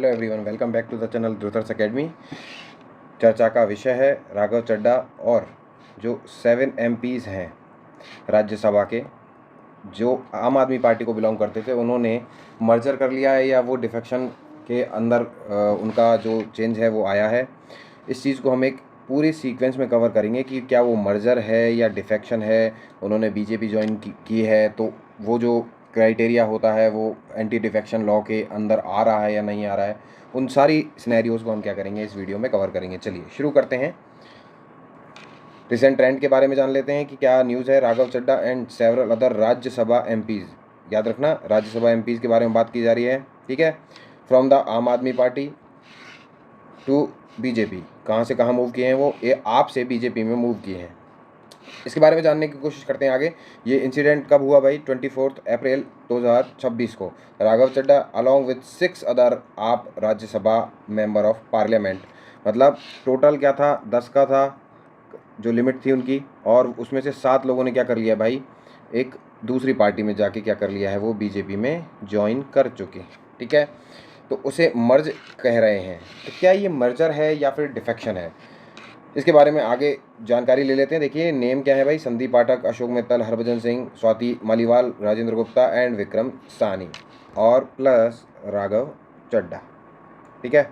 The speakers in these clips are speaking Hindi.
Hello everyone, welcome back to the channel ध्रुतर्स अकेडमी। चर्चा का विषय है राघव चड्ढा और जो 7 MPs हैं राज्यसभा के, जो आम आदमी पार्टी को बिलोंग करते थे, उन्होंने मर्जर कर लिया है या वो डिफेक्शन के अंदर उनका जो चेंज है वो आया है। इस चीज़ को हम एक पूरे सीक्वेंस में कवर करेंगे कि क्या वो मर्जर है या डिफेक्शन है, उन्होंने बीजेपी ज्वाइन की है तो वो जो क्राइटेरिया होता है वो एंटी डिफेक्शन लॉ के अंदर आ रहा है या नहीं आ रहा है। उन सारी सिनेरियोज़ को हम क्या करेंगे, इस वीडियो में कवर करेंगे। चलिए शुरू करते हैं। रिसेंट ट्रेंड के बारे में जान लेते हैं कि क्या न्यूज़ है। Raghav Chadha and several other Rajya Sabha MPs, याद रखना राज्यसभा MPs के बारे में बात की जा रही है, ठीक है। From the Aam Aadmi party to BJP, कहाँ से कहाँ मूव किए हैं वो, ये आप से बीजेपी में मूव किए हैं। इसके बारे में जानने की कोशिश करते हैं आगे। ये इंसिडेंट कब हुआ भाई? 24 अप्रैल 2026 को Raghav Chadha along with 6 other AAP Rajya Sabha member of parliament, मतलब टोटल क्या था, 10 का था जो लिमिट थी उनकी, और उसमें से 7 लोगों ने क्या कर लिया भाई, एक दूसरी पार्टी में जाके क्या कर लिया है, वो बीजेपी में ज्वाइन कर चुके, ठीक है। तो उसे मर्ज कह रहे हैं। तो क्या ये मर्जर है या फिर डिफेक्शन है, इसके बारे में आगे जानकारी ले लेते हैं। देखिए नेम क्या है भाई, संदीप पाठक, अशोक मित्तल, हरभजन सिंह, स्वाति मालीवाल, राजेंद्र गुप्ता एंड विक्रम सानी, और प्लस राघव चड्ढा, ठीक है।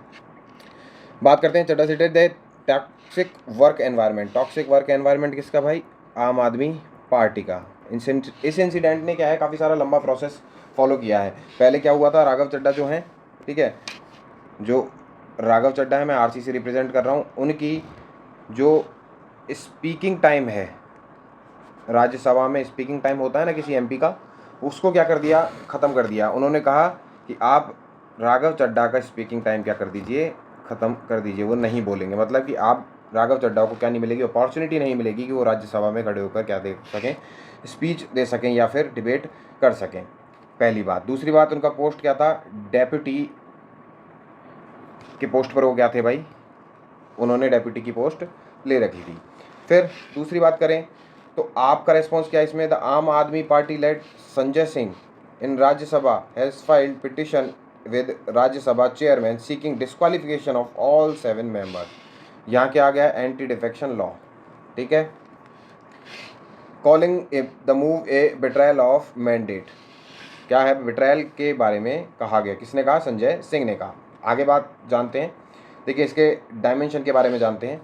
बात करते हैं चड्ढा से toxic work environment. Toxic work environment किसका भाई? आम आदमी पार्टी का। इस इंसिडेंट ने क्या है, काफ़ी सारा लंबा प्रोसेस फॉलो किया है। पहले क्या हुआ था, राघव चड्ढा जो हैं, ठीक है, जो राघव चड्ढा है, मैं RC से रिप्रेजेंट कर रहा हूँ, उनकी जो स्पीकिंग टाइम है राज्यसभा में, स्पीकिंग टाइम होता है ना किसी MP का, उसको क्या कर दिया, ख़त्म कर दिया। उन्होंने कहा कि आप राघव चड्ढा का स्पीकिंग टाइम क्या कर दीजिए, ख़त्म कर दीजिए, वो नहीं बोलेंगे। मतलब कि आप राघव चड्ढा को क्या नहीं मिलेगी, अपॉर्चुनिटी नहीं मिलेगी कि वो राज्यसभा में खड़े होकर क्या दे सकें, स्पीच दे सकें या फिर डिबेट कर सकें, पहली बात। दूसरी बात, उनका पोस्ट क्या था, डेप्यूटी के पोस्ट पर वो क्या थे भाई, उन्होंने डेप्यूटी की पोस्ट ले रखी थी। फिर दूसरी बात करें तो आपका रेस्पॉन्स क्या है इसमें? The Aam Aadmi Party led Sanjay Singh in Rajya Sabha has filed petition with Rajya Sabha chairman seeking disqualification of all 7 members. यहाँ क्या आ गया, एंटी डिफेक्शन लॉ, ठीक है। Calling the move a betrayal of mandate. क्या है, बिट्रायल के बारे में कहा गया, किसने कहा? संजय सिंह ने कहा। आगे बात जानते हैं। देखिए इसके डायमेंशन के बारे में जानते हैं।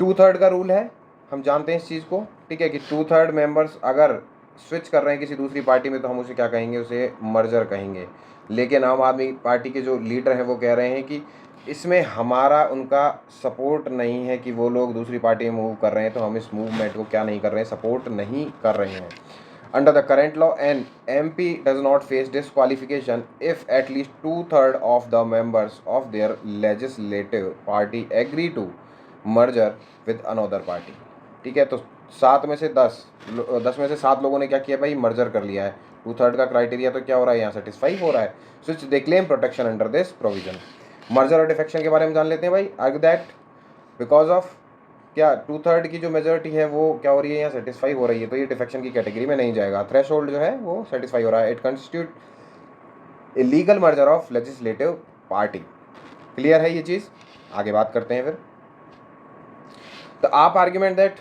2/3 का रूल है, हम जानते हैं इस चीज़ को, ठीक है, कि 2/3 मेंबर्स अगर स्विच कर रहे हैं किसी दूसरी पार्टी में तो हम उसे क्या कहेंगे, उसे मर्जर कहेंगे। लेकिन आम आदमी पार्टी के जो लीडर हैं वो कह रहे हैं कि इसमें हमारा उनका सपोर्ट नहीं है कि वो लोग दूसरी पार्टी में मूव कर रहे हैं, तो हम इस मूवमेंट को क्या नहीं कर रहे हैं, सपोर्ट नहीं कर रहे हैं। Under the current law, an MP does not face disqualification if at least 2/3 of the members of their legislative party agree to merger with another party, ठीक है। तो 7 में से 10 में से 7 लोगों ने क्या किया भाई, मर्जर कर लिया है। 2/3 का क्राइटेरिया तो क्या हो रहा है, यहाँ सेटिस्फाई हो रहा है। Switch they claim protection under this provision. Merger और डिफेक्शन के बारे में जान लेते हैं भाई। आर्ग दैट बिकॉज ऑफ क्या 2/3 की जो मेजोरिटी है वो क्या हो रही है, यहाँ सेटिस्फाई हो रही है, तो ये डिफेक्शन की कैटेगरी में नहीं जाएगा। थ्रेश होल्ड जो है वो सेटिस्फाई हो रहा है। It constitute a legal merger of legislative party. Clear है ये चीज़? आगे बात करते हैं फिर। तो आप argument that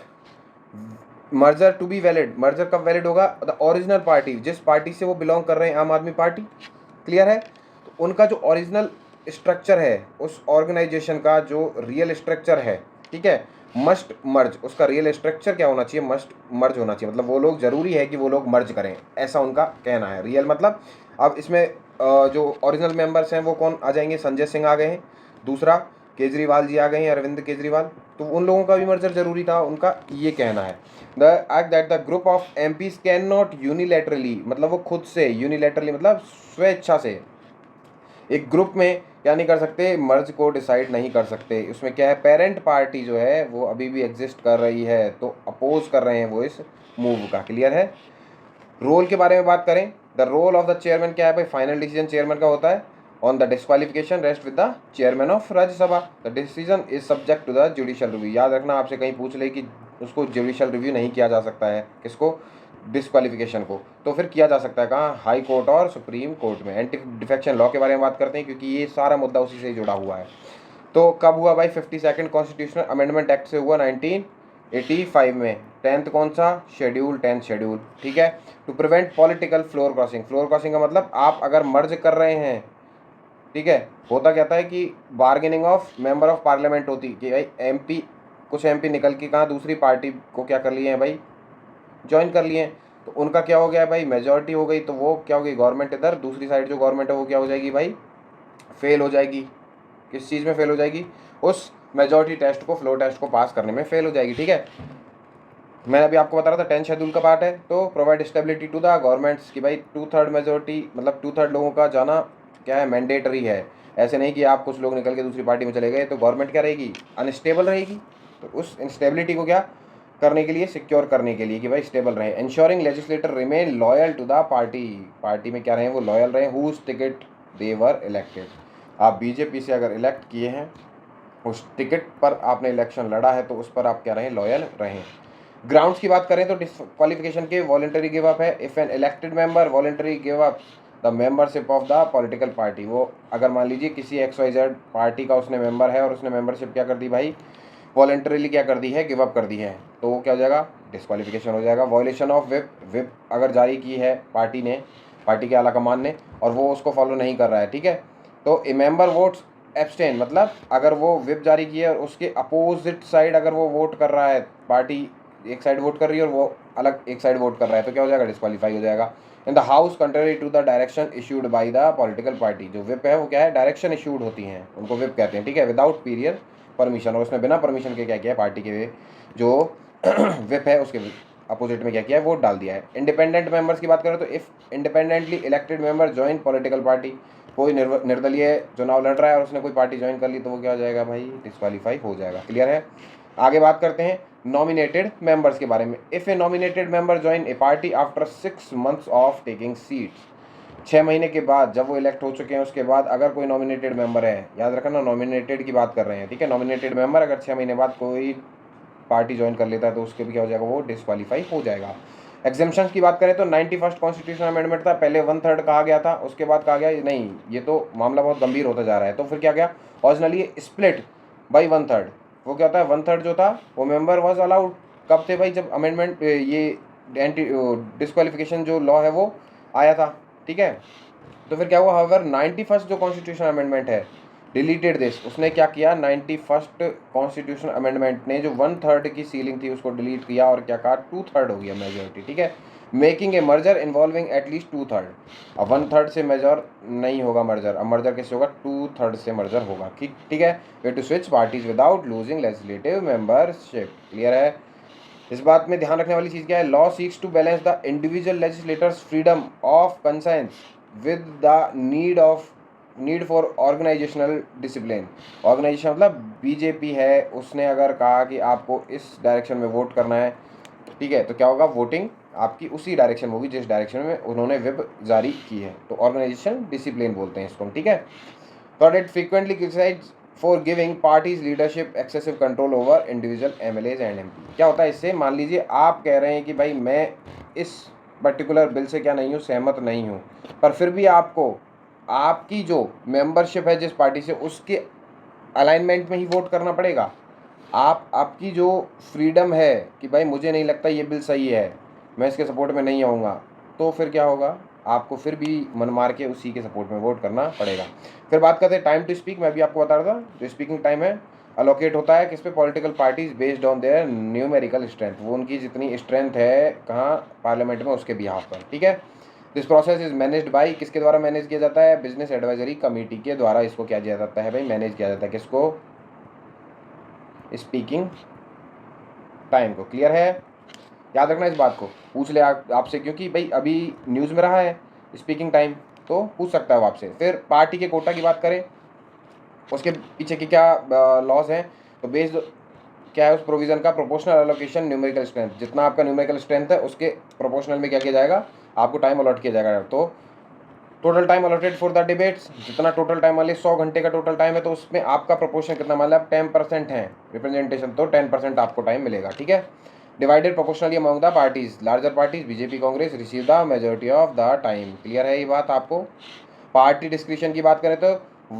merger to be valid, merger कब वैलिड होगा? द ओरिजिनल पार्टी, जिस पार्टी से वो बिलोंग कर रहे हैं, आम आदमी पार्टी, क्लियर है, तो उनका जो ओरिजिनल स्ट्रक्चर है, उस ऑर्गेनाइजेशन का जो रियल स्ट्रक्चर है, ठीक है, मस्ट मर्ज, उसका रियल स्ट्रक्चर क्या होना चाहिए, मस्ट मर्ज होना चाहिए। मतलब वो लोग जरूरी है कि वो लोग मर्ज करें, ऐसा उनका कहना है। रियल मतलब अब इसमें जो ओरिजिनल मेंबर्स हैं वो कौन आ जाएंगे, संजय सिंह आ गए हैं, दूसरा केजरीवाल जी आ गए हैं, अरविंद केजरीवाल, तो उन लोगों का भी मर्जर जरूरी था, उनका ये कहना है। The act that the group of MPs can not unilaterally, मतलब वो खुद से, यूनिलैटरली मतलब स्वेच्छा से, एक ग्रुप में क्या नहीं कर सकते, मर्ज को डिसाइड नहीं कर सकते। उसमें क्या है, पेरेंट पार्टी जो है वो अभी भी एग्जिस्ट कर रही है, तो अपोज कर रहे हैं वो इस मूव का। क्लियर है? रोल के बारे में बात करें, the role of the chairman क्या है भाई, फाइनल डिसीजन चेयरमैन का होता है। On the disqualification rest with the chairman of Rajya Sabha, the decision is subject to the judicial review. याद रखना, आपसे कहीं पूछ ले कि उसको जुडिशियल रिव्यू नहीं किया जा सकता है, किसको, डिस्क्वालिफिकेशन को, तो फिर किया जा सकता है कहाँ, हाई कोर्ट और सुप्रीम कोर्ट में। एंटी डिफेक्शन लॉ के बारे में बात करते हैं क्योंकि ये सारा मुद्दा उसी से जुड़ा हुआ है। तो कब हुआ भाई, 52nd कॉन्स्टिट्यूशनल अमेंडमेंट एक्ट से हुआ 1985 में। 10th कौन सा शेड्यूल, 10th शेड्यूल, ठीक है। To prevent political floor crossing, floor crossing का मतलब आप अगर मर्ज कर रहे हैं, ठीक है, होता क्या था कि bargaining of member of parliament होती कि भाई एमपी, कुछ एमपी निकल के कहाँ दूसरी पार्टी को क्या कर लिए हैं भाई, ज्वाइन कर लिए हैं, तो उनका क्या हो गया भाई, मेजॉरिटी हो गई, तो वो क्या होगी, गवर्नमेंट इधर, दूसरी साइड जो गवर्नमेंट है वो क्या हो जाएगी भाई, फेल हो जाएगी। किस चीज़ में फेल हो जाएगी, उस मेजॉरिटी टेस्ट को, फ्लो टेस्ट को पास करने में फेल हो जाएगी, ठीक है। मैंने अभी आपको बता रहा था 10th शेड्यूल का पार्ट है, तो provide stability to the governments की भाई 2/3 मेजोरिटी, मतलब 2/3 लोगों का जाना क्या है, मैंडेटरी है। ऐसे नहीं कि आप कुछ लोग निकल के दूसरी पार्टी में चले गए तो गवर्नमेंट क्या रहेगी, अनस्टेबल रहेगी। तो उस इंस्टेबिलिटी को क्या करने के लिए, सिक्योर करने के लिए कि भाई स्टेबल रहे। Insuring legislator remain loyal to the party, party में क्या रहे, वो लॉयल रहे, whose ticket they were elected. आप बीजेपी से अगर इलेक्ट किए हैं, उस टिकट पर आपने इलेक्शन लड़ा है, तो उस पर आप क्या रहें, लॉयल रहें। ग्राउंड्स की बात करें तो डिस्क्वालिफिकेशन के वॉलंटरी गिव अप है। If an elected member voluntary give up the membership of the political party, वो अगर मान लीजिए किसी XYZ पार्टी का उसने मेंबर है और उसने मेंबरशिप क्या कर दी भाई, वॉलंटरीली क्या कर दी है, गिव अप कर दी है, तो वो क्या हो जाएगा, डिस्क्वालिफिकेशन हो जाएगा। वॉयलेशन ऑफ विप, विप अगर जारी की है पार्टी ने, पार्टी के आला कमान ने, और वो उसको फॉलो नहीं कर रहा है, ठीक है, तो ए मेंबर वोट्स एब्सटेन, मतलब अगर वो विप जारी की है और उसके अपोजिट साइड अगर वो वोट कर रहा है, पार्टी एक साइड वोट कर रही है और वो अलग एक साइड वोट कर रहा है, तो क्या हो जाएगा, डिस्क्वालीफाई हो जाएगा। In the house contrary to the direction issued by the political party, जो विप है वो क्या है, डायरेक्शन इशूड होती हैं, उनको विप कहते हैं, ठीक है, विदाउट पीरियड परमिशन, और उसने बिना परमिशन के क्या किया, पार्टी के जो विप है उसके अपोजिट में क्या किया है, वोट डाल दिया है। इंडिपेंडेंट मेंबर्स की बात करें तो if independently elected member join political party, कोई निर्दलीय चुनाव लड़ रहा है और उसने कोई पार्टी ज्वाइन कर ली, तो वो क्या हो जाएगा भाई, डिस्क्वालीफाई हो जाएगा। क्लियर है। आगे बात करते हैं नॉमिनेटेड मेंबर्स के बारे में। If A nominated member join A party after 6 months of taking seats, 6 महीने के बाद जब वो इलेक्ट हो चुके हैं उसके बाद अगर कोई नॉमिनेटेड मेंबर है, याद रखना नॉमिनेटेड की बात कर रहे हैं, ठीक है, नॉमिनेटेड मेंबर अगर 6 महीने बाद कोई पार्टी ज्वाइन कर लेता है तो उसके भी क्या हो जाएगा, वो डिस्क्वालीफाई हो जाएगा। एग्जाम्पशंस की बात करें तो 91st कॉन्स्टिट्यूशनल अमेंडमेंट था, पहले 1/3 कहा गया था, उसके बाद कहा गया नहीं ये तो मामला बहुत गंभीर होता जा रहा है, तो फिर क्या गया, ओरिजिनली स्प्लिट बाई 1/3। वो क्या होता है, 1/3 जो था वो मेंबर वॉज अलाउड, कब थे भाई, जब अमेंडमेंट ये एंटी डिस्क्वालिफिकेशन जो लॉ है वो आया था, ठीक है। तो फिर क्या हुआ, हाउएवर 91st जो कॉन्स्टिट्यूशन अमेंडमेंट है डिलीटेड दिस, उसने क्या किया, 91st कॉन्स्टिट्यूशन अमेंडमेंट ने जो 1/3 की सीलिंग थी उसको डिलीट किया और क्या कहा, 2/3 हो गया मेजोरिटी, ठीक है। Making a merger involving at least 2/3, अब 1/3 से मेजर नहीं होगा मर्जर, अब मर्जर किससे होगा, 2/3 से मर्जर होगा, ठीक है। Way to switch parties without losing legislative membership. Clear है। इस बात में ध्यान रखने वाली चीज़ क्या है, law seeks to balance the individual legislators freedom of conscience with the need for organisational discipline. Organisation मतलब बीजेपी है, उसने अगर कहा कि आपको इस डायरेक्शन में वोट करना है, ठीक है, तो क्या होगा, वोटिंग आपकी उसी डायरेक्शन में होगी जिस डायरेक्शन में उन्होंने विप जारी की है, तो ऑर्गेनाइजेशन डिसिप्लिन बोलते हैं इसको, ठीक है। But it frequently criticised for giving parties leadership excessive control over individual MLAs and MP। क्या होता है इससे, मान लीजिए आप कह रहे हैं कि भाई मैं इस पर्टिकुलर बिल से क्या नहीं हूँ, सहमत नहीं हूँ, पर फिर भी आपको आपकी जो मेंबरशिप है जिस पार्टी से उसके अलाइनमेंट में ही वोट करना पड़ेगा। आपकी जो फ्रीडम है कि भाई मुझे नहीं लगता ये बिल सही है, मैं इसके सपोर्ट में नहीं आऊँगा, तो फिर क्या होगा, आपको फिर भी मन मार के उसी के सपोर्ट में वोट करना पड़ेगा। फिर बात करते हैं टाइम टू स्पीक। मैं भी आपको बता रहा था जो स्पीकिंग टाइम है अलोकेट होता है किस पे, political parties based on their numerical strength, वो उनकी जितनी स्ट्रेंथ है कहाँ, पार्लियामेंट में, उसके बिहाफ पर, ठीक है। This process is managed by, किसके द्वारा मैनेज किया जाता है, बिजनेस एडवाइजरी कमेटी के द्वारा इसको क्या किया जाता है भाई, मैनेज किया जाता है, किसको, स्पीकिंग टाइम को। क्लियर है। याद रखना इस बात को, पूछ ले आपसे, क्योंकि भाई अभी न्यूज़ में रहा है स्पीकिंग टाइम, तो पूछ सकता है वो आपसे। फिर पार्टी के कोटा की बात करें, उसके पीछे की क्या लॉज हैं, तो बेस्ड क्या है उस प्रोविज़न का, प्रोपोर्शनल एलोकेशन न्यूमेरिकल स्ट्रेंथ, जितना आपका न्यूमेरिकल स्ट्रेंथ है उसके प्रोपोर्शनल में क्या किया जाएगा, आपको टाइम अलॉट किया जाएगा। तो total time allotted for the debates, जितना टोटल टाइम वाले 100 घंटे का टोटल टाइम है, तो उसमें आपका प्रोपोर्शन कितना, मतलब 10% है रिप्रेजेंटेशन, तो 10% आपको टाइम मिलेगा, ठीक है। Divided proportionally among the parties, larger parties BJP Congress receive the majority of the time. Clear है ये बात आपको? पार्टी डिस्क्रिप्शन की बात करें तो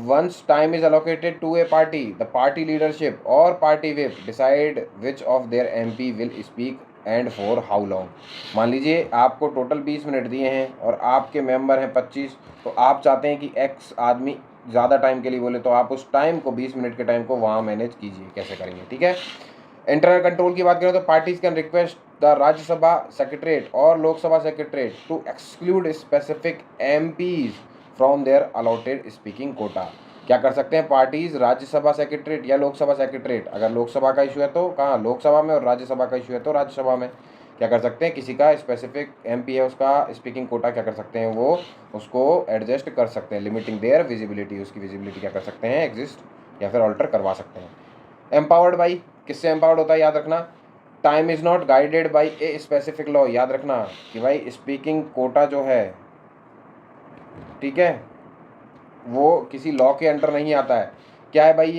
once time is allocated to a party, the party leadership और party whip decide which of their MP will speak and for how long. मान लीजिए आपको टोटल 20 मिनट दिए हैं और आपके मेंबर हैं 25, तो आप चाहते हैं कि एक्स आदमी ज़्यादा टाइम के लिए बोले, तो आप उस टाइम को 20 मिनट के टाइम को वहाँ मैनेज कीजिए, कैसे करेंगे। ठीक है। इंटरनल कंट्रोल की बात करें तो parties can request the Rajya Sabha secretariat और Lok Sabha secretariat to exclude specific MPs from their allotted speaking quota. क्या कर सकते हैं पार्टीज? राज्यसभा सेक्रेटरीट या लोकसभा सेक्रेटरीट, अगर लोकसभा का इशू है तो कहाँ लोकसभा में, और राज्यसभा का इशू है तो राज्यसभा में, क्या कर सकते हैं किसी का स्पेसिफिक एमपी है उसका स्पीकिंग कोटा क्या कर सकते हैं वो उसको एडजस्ट कर सकते हैं, लिमिटिंग देयर विजिबिलिटी, उसकी विजिबिलिटी क्या कर सकते हैं एग्जिस्ट या फिर ऑल्टर करवा सकते हैं। एम्पावर्ड बाई, किससे एम्पावर्ड होता है याद रखना? Time is not guided by a specific law. याद रखना कि भाई स्पीकिंग कोटा जो है, ठीक है, वो किसी लॉ के अंडर नहीं आता है। क्या है भाई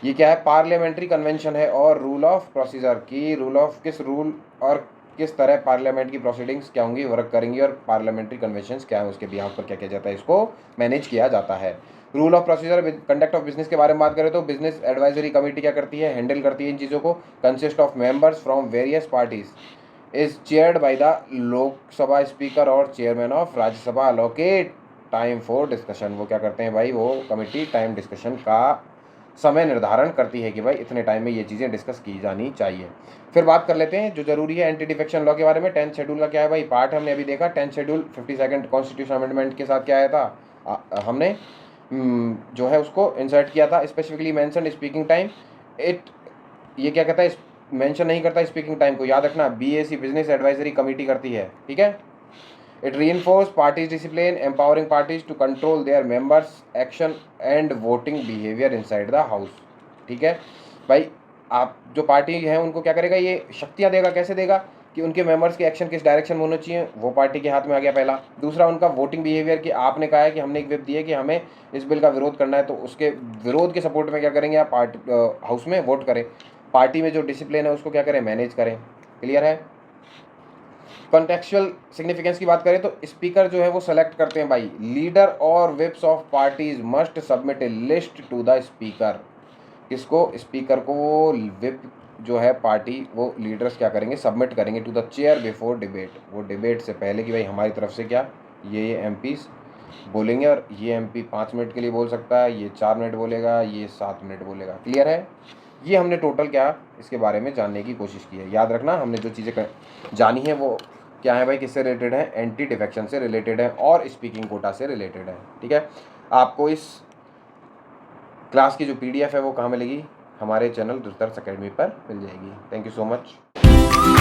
ये क्या है? पार्लियामेंट्री कन्वेंशन है और रूल ऑफ प्रोसीजर की, रूल ऑफ किस रूल और किस तरह पार्लियामेंट की प्रोसीडिंग्स क्या होंगी, वर्क करेंगी, और पार्लियामेंट्री कन्वेंशंस क्या है, उसके बिहाफ पर क्या किया जाता है, इसको मैनेज किया जाता है। Rule of procedure, conduct of business के बारे में बात करें तो बिजनेस एडवाइजरी कमेटी क्या करती है, हैंडल करती है इन चीज़ों को। Consist of members from various parties, is chaired by the Lok Sabha speaker और chairman of Rajya Sabha. Allocate time for discussion, वो क्या करते हैं भाई, वो कमेटी टाइम डिस्कशन का समय निर्धारण करती है कि भाई इतने टाइम में ये चीज़ें डिस्कस की जानी चाहिए। फिर बात कर लेते हैं जो जरूरी है एंटी डिफेक्शन लॉ के बारे में। 10th शेड्यूल का क्या है भाई, पार्ट हमने अभी देखा। 10th schedule 52nd constitution amendment के साथ क्या आया था, हमने जो है उसको इंसर्ट किया था। Specifically mention speaking time, it ये क्या कहता है, मेंशन नहीं करता स्पीकिंग टाइम को, याद रखना बीएसी बिजनेस एडवाइजरी कमेटी करती है। ठीक है। It reinforces parties' discipline, empowering parties to control their members' action and voting behavior inside the house। ठीक है भाई, आप जो पार्टी है उनको क्या करेगा, ये शक्तियाँ देगा। कैसे देगा कि उनके मेंबर्स के एक्शन किस डायरेक्शन में होने चाहिए, वो पार्टी के हाथ में आ गया पहला। दूसरा उनका वोटिंग बिहेवियर, कि आपने कहा है कि हमने एक विप दी है कि हमें इस बिल का विरोध करना है, तो उसके विरोध के सपोर्ट में क्या करेंगे आप, पार्टी हाउस में वोट करें। पार्टी में जो डिसिप्लिन है उसको क्या करें, मैनेज करें। क्लियर है। कॉन्टेक्चुअल सिग्निफिकेंस की बात करें तो स्पीकर जो है वो सेलेक्ट करते हैं भाई, लीडर और whips of parties must submit a list to the speaker. किसको? स्पीकर को। वो विप जो है पार्टी, वो लीडर्स क्या करेंगे, सबमिट करेंगे to the chair before debate, वो डिबेट से पहले कि भाई हमारी तरफ से क्या ये एमपीज बोलेंगे, और ये एमपी 5 मिनट के लिए बोल सकता है, ये 4 मिनट बोलेगा, ये 7 मिनट बोलेगा। क्लियर है। ये हमने टोटल क्या इसके बारे में जानने की कोशिश की है। याद रखना हमने जो चीज़ें जानी है वो क्या है भाई, किससे रिलेटेड है, एंटी डिफेक्शन से रिलेटेड है और स्पीकिंग कोटा से रिलेटेड है। ठीक है। आपको इस क्लास की जो पीडीएफ है वो कहाँ मिलेगी, हमारे चैनल दुर्दर्श अकेडमी पर मिल जाएगी। Thank you so much.